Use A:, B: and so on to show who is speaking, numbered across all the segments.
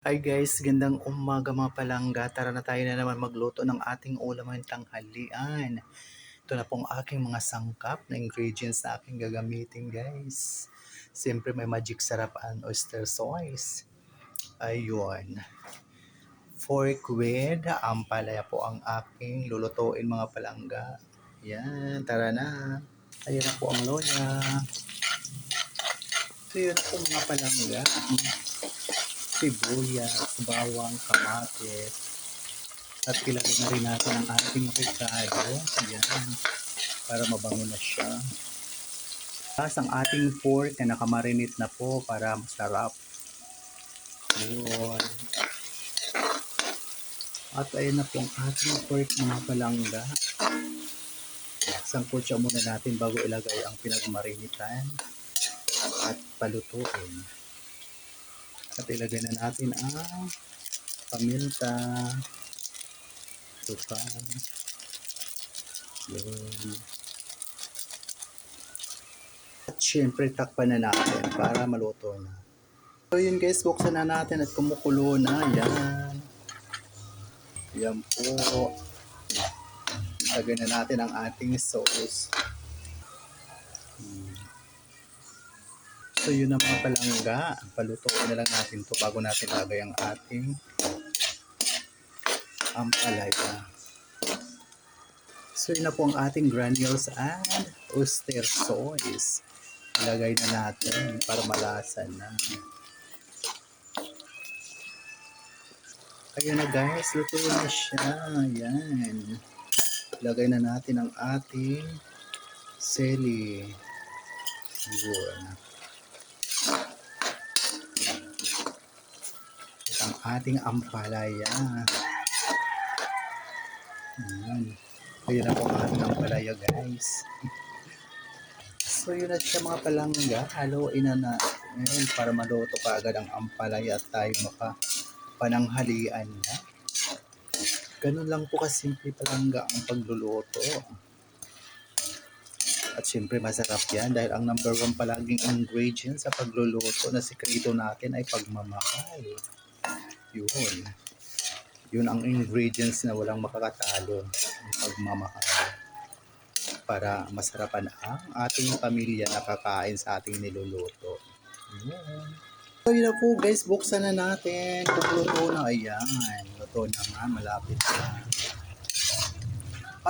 A: Hi guys, gandang umaga mga palangga. Tara na tayo na naman magluto ng ating ulam ng tanghalian. Ito na pong aking mga sangkap na ingredients na aking gagamitin guys. Siyempre may magic sarapan oyster sauce. Ayun. Fork with ampalaya po ang aking lulutuin mga palangga. Yan, tara na. Ayan na po ang loya. So yun po mga palangga. Sibuyas, bawang, kamatis, at ilagay na rin natin ang ating avocado. Ayan, para mabango na siya. Tapos ang ating pork na nakamarinate na po para masarap. Ayan. At ayun na po ang ating pork mga palangga. Sangkot siya muna natin bago ilagay ang pinagmarinitan at palutuin. At ilagay na natin ang paminta, suka, yun. At syempre takpan na natin para maluto na. So yun guys, buksan na natin at kumukulo na. Yan. Yan po. Lagay na natin ang ating sauce. So yun na mga palangga. Palutuin na lang natin to bago natin lagay ang ating ampalaya. So yun na po ang ating granules and oyster sauce. Ilagay na natin para malasa na. Ayun na guys, luto na siya. Yan. Ilagay na natin ang ating sili. Yun. Ang ating ampalaya. Ayan. Ayun na po ang ating ampalaya guys. So yun na siya mga palangga. Haluin na natin para maluto ka agad ang ampalaya at tayo makapananghalian na. Ganun lang po kasimple palangga ang pagluluto. At syempre masarap yan dahil ang number one palaging ingredient sa pagluluto na sikreto natin ay pagmamahal. Yun. Yun ang ingredients na walang makakatalo. Ang pagmamahal. Para masarapan ang ating pamilya na kakain sa ating niluluto. Yun. So yun na po guys, buksan na natin. Pagluto na, ayan. Luto na nga, malapit na.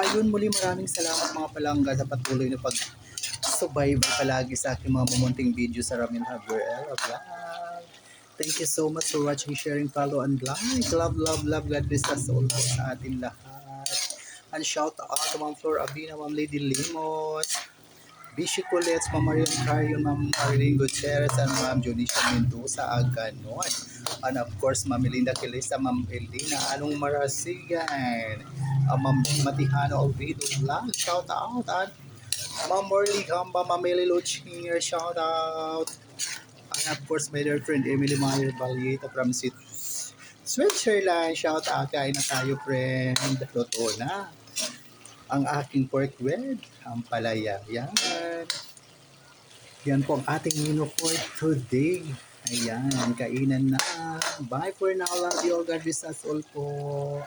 A: Ayun, muli maraming salamat mga palangga sa patuloy na pag-subaybay palagi sa aking mga mamunting video sa Ramil Javier Vlog. Thank you so much for watching, sharing, follow, and like. Love, love, love. God bless us all po sa ating lahat. And shout out to Ma'am Flor Abina, Ma'am Lady Limos, Bishi Colets, Ma'am Marian Carrion, Ma'am Marilyn Gutierrez, and Ma'am Jonicia Mendoza Aganon. And of course, Ma'am Melinda Kilisa, Ma'am Elina Anong Marasigan, Ma'am Matihano Alvido Vlog, shout out. And Ma'am Morley Gamba, Ma'am Eli Luchinger, shout out. And of course, my dear friend Emily Meyer Valieta from Switzerland. Shout out, kain na tayo friend. Totoo na. Ang aking pork with ampalaya. Yan. Yan po ang ating menu for today. Ayan, kainan na. Bye for now. Love you all. God bless us all po.